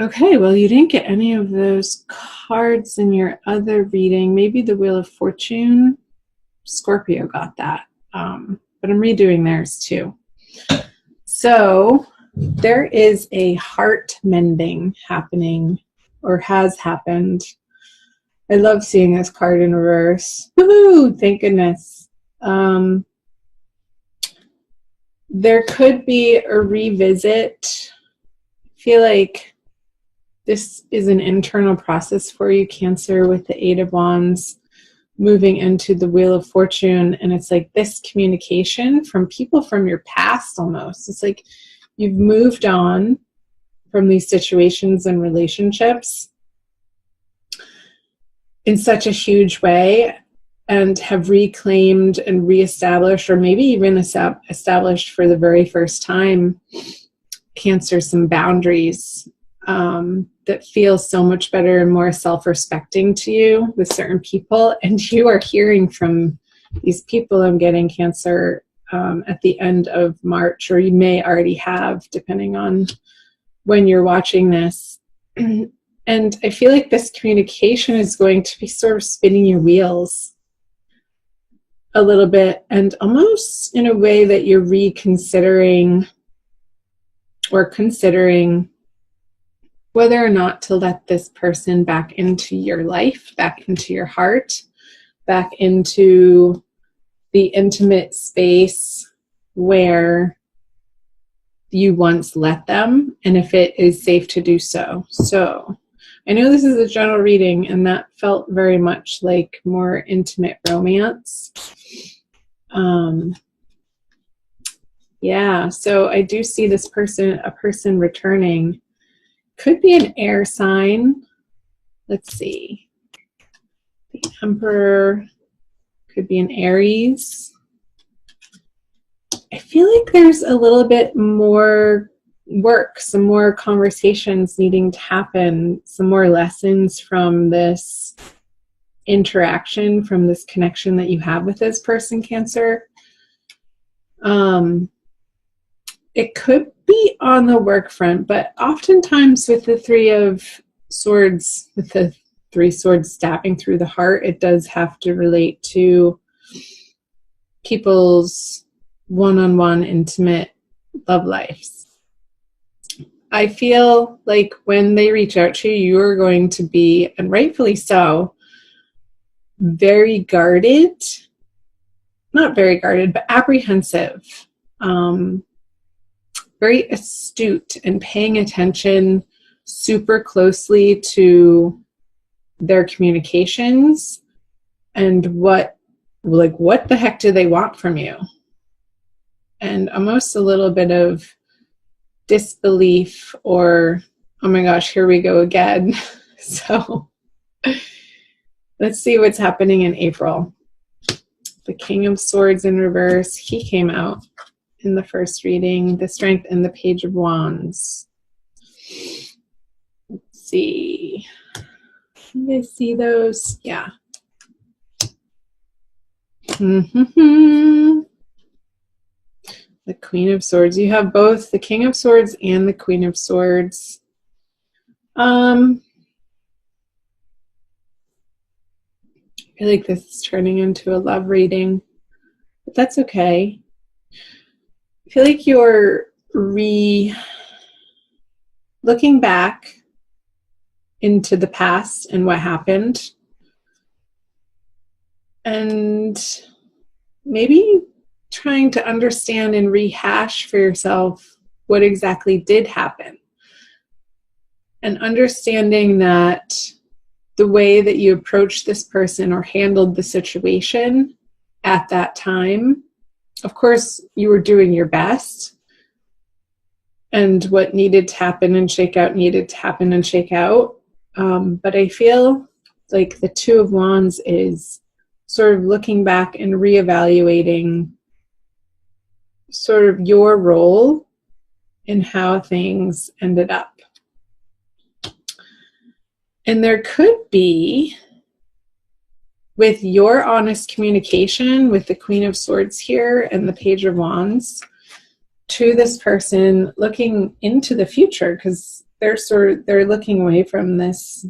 Okay, well, you didn't get any of those cards in your other reading. Maybe the Wheel of Fortune. Scorpio got that. But I'm redoing theirs too. So there is a heart mending happening or has happened. I love seeing this card in reverse. Woohoo! Thank goodness. There could be a revisit. I feel like this is an internal process for you, Cancer, with the Eight of Wands moving into the Wheel of Fortune. And it's like this communication from people from your past almost. It's like you've moved on from these situations and relationships in such a huge way and have reclaimed and reestablished, or maybe even established for the very first time, Cancer, some boundaries that feel so much better and more self-respecting to you with certain people. And you are hearing from these people, I'm getting, Cancer, at the end of March, or you may already have, depending on when you're watching this. And I feel like this communication is going to be sort of spinning your wheels a little bit, and almost in a way that you're reconsidering or considering whether or not to let this person back into your life, back into your heart, back into the intimate space where you once let them, and if it is safe to do so. So I know this is a general reading, and that felt very much like more intimate romance. Yeah, so I do see this person, a person returning. Could be an air sign. Let's see. The Emperor could be an Aries. I feel like there's a little bit more work, some more conversations needing to happen, some more lessons from this interaction, from this connection that you have with this person, Cancer. It could be on the work front, but oftentimes with the Three of Swords, with the three swords stabbing through the heart, it does have to relate to people's one-on-one intimate love lives. I feel like when they reach out to you, you're going to be, and rightfully so, very guarded, not very guarded, but apprehensive, very astute and paying attention super closely to their communications and what the heck do they want from you? And almost a little bit of disbelief, or, oh my gosh, here we go again. So let's see what's happening in April. The King of Swords in reverse, he came out in the first reading, the Strength and the Page of Wands. Let's see. Can you see those? Yeah. The Queen of Swords. You have both the King of Swords and the Queen of Swords. I feel like this is turning into a love reading, but that's okay. I feel like you're looking back into the past and what happened, and maybe trying to understand and rehash for yourself what exactly did happen, and understanding that the way that you approached this person or handled the situation at that time, of course, you were doing your best, and what needed to happen and shake out needed to happen and shake out. But I feel like the Two of Wands is sort of looking back and reevaluating sort of your role in how things ended up. And there could be, with your honest communication with the Queen of Swords here and the Page of Wands, to this person looking into the future, because they're looking away from this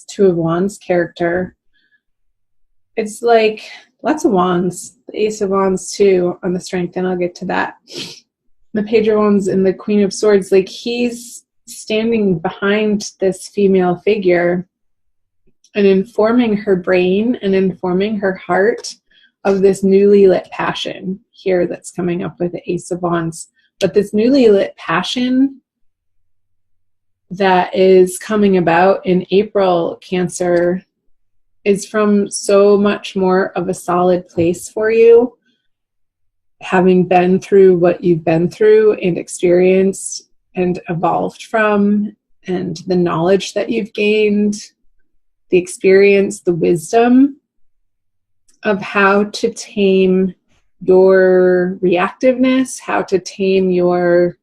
Two of Wands character. It's like lots of wands, the Ace of Wands too on the Strength, and I'll get to that. The Page of Wands and the Queen of Swords, like he's standing behind this female figure and informing her brain and informing her heart of this newly lit passion here that's coming up with the Ace of Wands. But this newly lit passion that is coming about in April, Cancer, is from so much more of a solid place for you, having been through what you've been through and experienced and evolved from, and the knowledge that you've gained, the experience, the wisdom of how to tame your reactiveness, how to tame your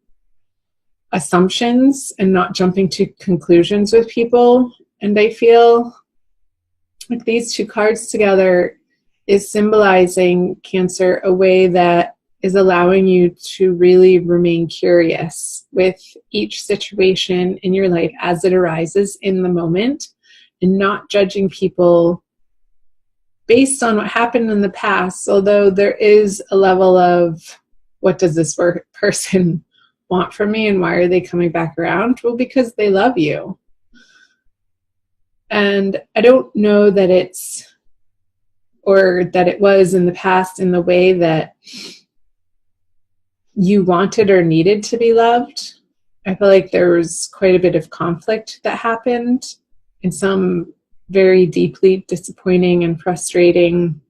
assumptions and not jumping to conclusions with people. And I feel like these two cards together is symbolizing, Cancer, a way that is allowing you to really remain curious with each situation in your life as it arises in the moment, and not judging people based on what happened in the past, although there is a level of, what does this person want from me and why are they coming back around? Well, because they love you. And I don't know that it's, or that it was in the past in the way that you wanted or needed to be loved. I feel like there was quite a bit of conflict that happened, and some very deeply disappointing and frustrating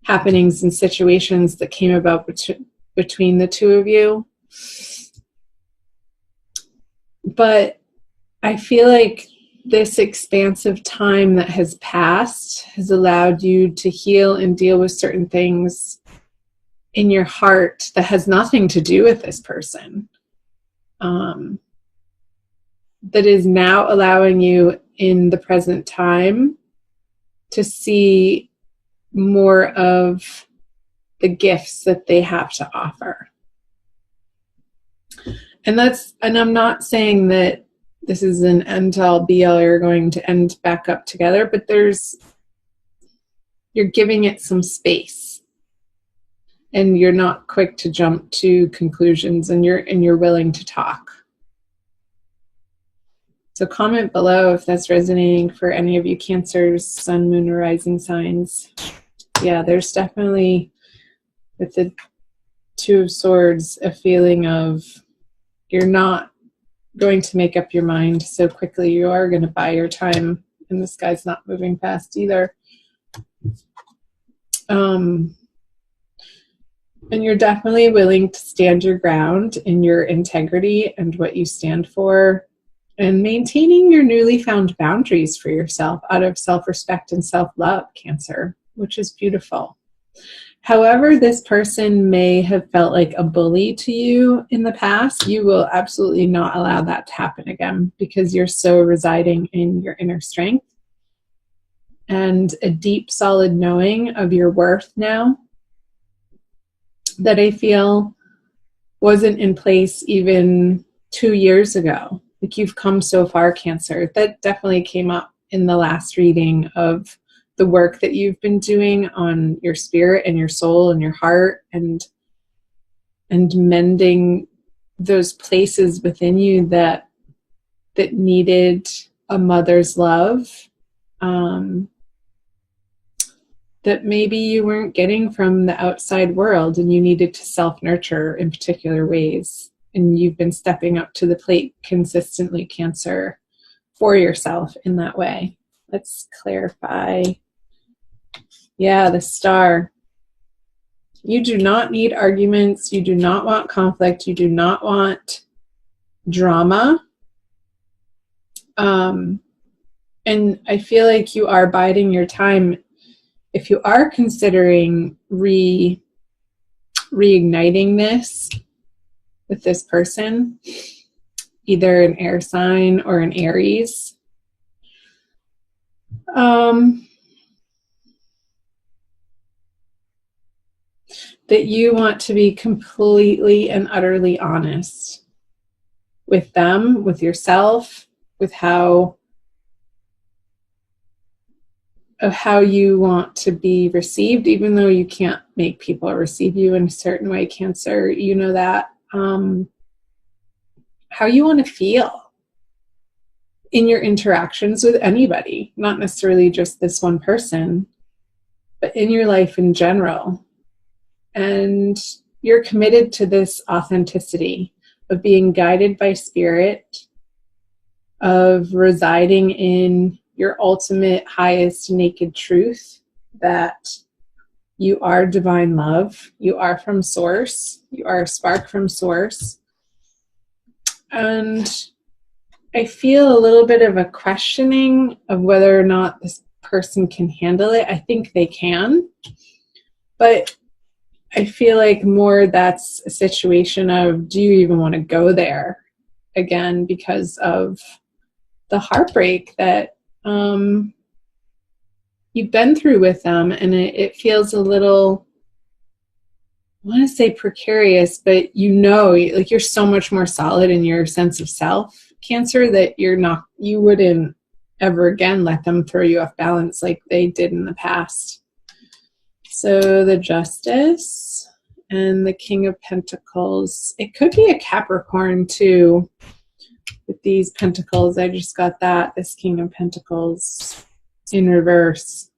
happenings and situations that came about between the two of you. But I feel like this expansive time that has passed has allowed you to heal and deal with certain things in your heart that has nothing to do with this person. That is now allowing you in the present time to see more of the gifts that they have to offer. And I'm not saying that this is an end-all be-all, you're going to end back up together, but you're giving it some space, and you're not quick to jump to conclusions, and you're willing to talk. So comment below if that's resonating for any of you Cancers, Sun, Moon, or Rising signs. Yeah, there's definitely, with the Two of Swords, a feeling of you're not going to make up your mind so quickly. You are going to buy your time, and this guy's not moving fast either. And you're definitely willing to stand your ground in your integrity and what you stand for, and maintaining your newly found boundaries for yourself out of self-respect and self-love, Cancer, which is beautiful. However, this person may have felt like a bully to you in the past, you will absolutely not allow that to happen again, because you're so residing in your inner strength and a deep, solid knowing of your worth now that I feel wasn't in place even 2 years ago. Like, you've come so far, Cancer. That definitely came up in the last reading of the work that you've been doing on your spirit and your soul and your heart, and mending those places within you that needed a mother's love, that maybe you weren't getting from the outside world, and you needed to self-nurture in particular ways. And you've been stepping up to the plate consistently, Cancer, for yourself in that way. Let's clarify. Yeah, the Star. You do not need arguments. You do not want conflict. You do not want drama. And I feel like you are biding your time. If you are considering reigniting this with this person, either an air sign or an Aries, that you want to be completely and utterly honest with them, with yourself, with how you want to be received, even though you can't make people receive you in a certain way, Cancer. You know that. How you want to feel in your interactions with anybody, not necessarily just this one person, but in your life in general. And you're committed to this authenticity of being guided by spirit, of residing in your ultimate highest naked truth, that you are divine love, you are from source, you are a spark from source. And I feel a little bit of a questioning of whether or not this person can handle it. I think they can, but I feel like more that's a situation of, do you even want to go there again, because of the heartbreak that you've been through with them. And it feels a little, I want to say precarious, but like you're so much more solid in your sense of self, Cancer, that you wouldn't ever again let them throw you off balance like they did in the past. So the Justice and the King of Pentacles. It could be a Capricorn too, with these pentacles. I just got that, this King of Pentacles in reverse.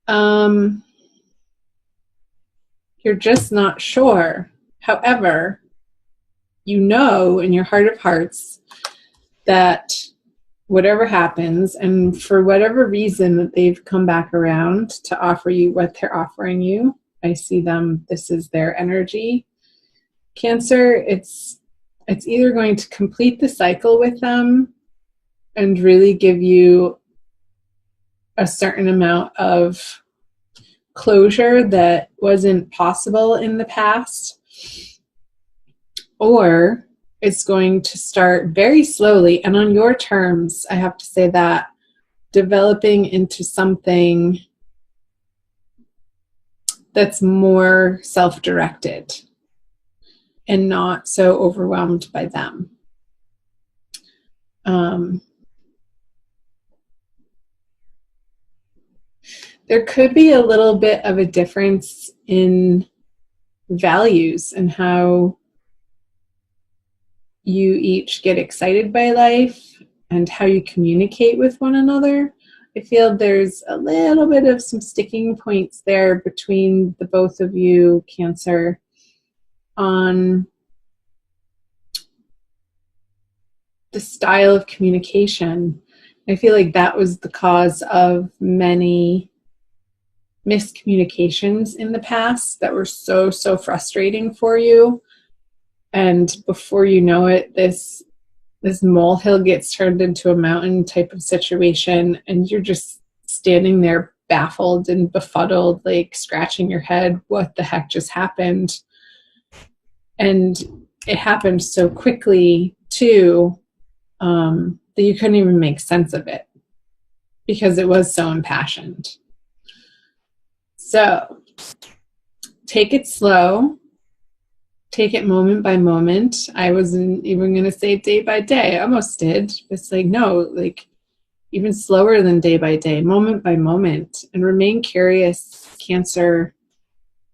You're just not sure. However, you know in your heart of hearts that whatever happens, and for whatever reason that they've come back around to offer you what they're offering you, I see them, this is their energy. Cancer, it's either going to complete the cycle with them and really give you a certain amount of closure that wasn't possible in the past, or it's going to start very slowly and on your terms, I have to say that, developing into something that's more self-directed and not so overwhelmed by them. There could be a little bit of a difference in values and how you each get excited by life and how you communicate with one another. I feel there's a little bit of some sticking points there between the both of you, Cancer, on the style of communication. I feel like that was the cause of many miscommunications in the past that were so frustrating for you. And before you know it, this molehill gets turned into a mountain type of situation, and you're just standing there baffled and befuddled, like scratching your head, what the heck just happened? And it happened so quickly too, that you couldn't even make sense of it because it was so impassioned. So take it slow. Take it moment by moment. I wasn't even going to say day by day. I almost did. It's like, no, like even slower than day by day, moment by moment. And remain curious, Cancer,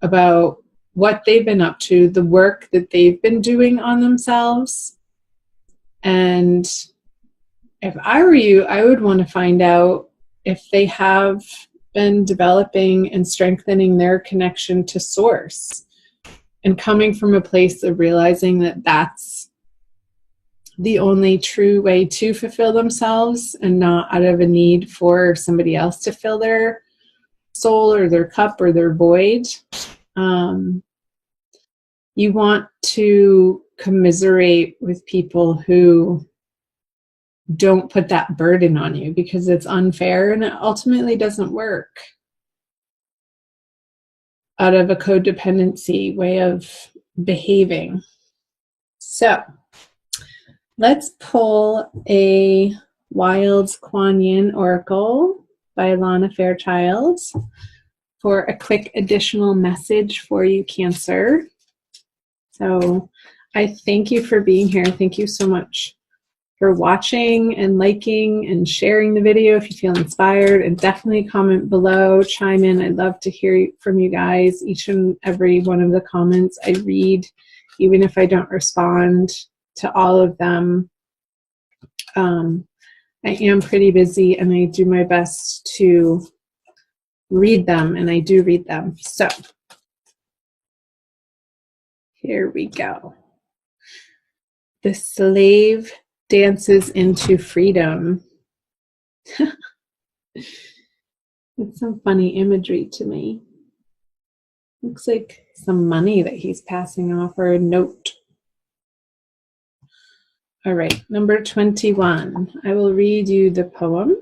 about what they've been up to, the work that they've been doing on themselves. And if I were you, I would want to find out if they have been developing and strengthening their connection to source, and coming from a place of realizing that that's the only true way to fulfill themselves, and not out of a need for somebody else to fill their soul or their cup or their void. You want to commiserate with people who don't put that burden on you, because it's unfair and it ultimately doesn't work out of a codependency way of behaving. So let's pull a Wild Kuan Yin Oracle by Lana Fairchild for a quick additional message for you, Cancer. So I thank you for being here. Thank you so much for watching and liking and sharing the video if you feel inspired, and definitely comment below, chime in. I'd love to hear from you guys. Each and every one of the comments I read, even if I don't respond to all of them. I am pretty busy and I do my best to read them, and I do read them. So here we go. The slave dances into freedom. It's some funny imagery to me. Looks like some money that he's passing off, or a note. All right, number 21. I will read you the poem.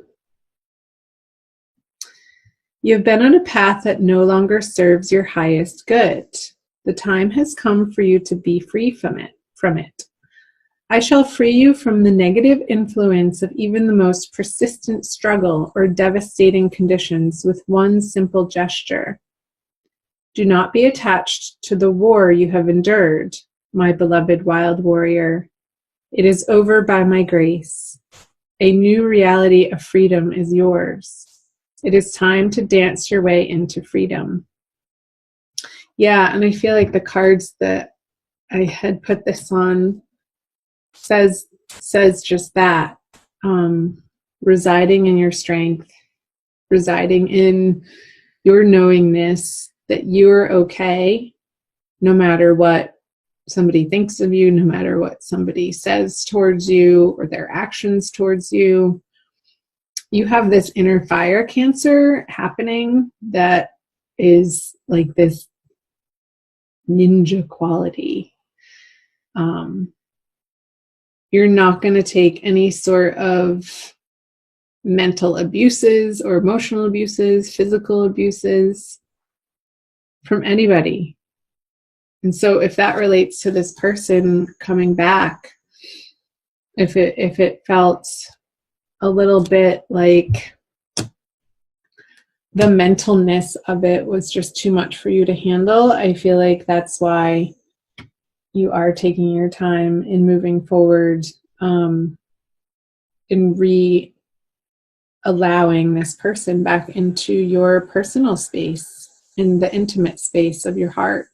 You have been on a path that no longer serves your highest good. The time has come for you to be free from it. I shall free you from the negative influence of even the most persistent struggle or devastating conditions with one simple gesture. Do not be attached to the war you have endured, my beloved wild warrior. It is over by my grace. A new reality of freedom is yours. It is time to dance your way into freedom. Yeah, and I feel like the cards that I had put this on says just that. Residing in your strength, residing in your knowingness that you're okay, no matter what somebody thinks of you, no matter what somebody says towards you or their actions towards you. You have this inner fire, Cancer, happening that is like this ninja quality. You're not going to take any sort of mental abuses or emotional abuses, physical abuses from anybody. And so if that relates to this person coming back, if it felt a little bit like the mentalness of it was just too much for you to handle, I feel like that's why you are taking your time in moving forward, in allowing this person back into your personal space, in the intimate space of your heart.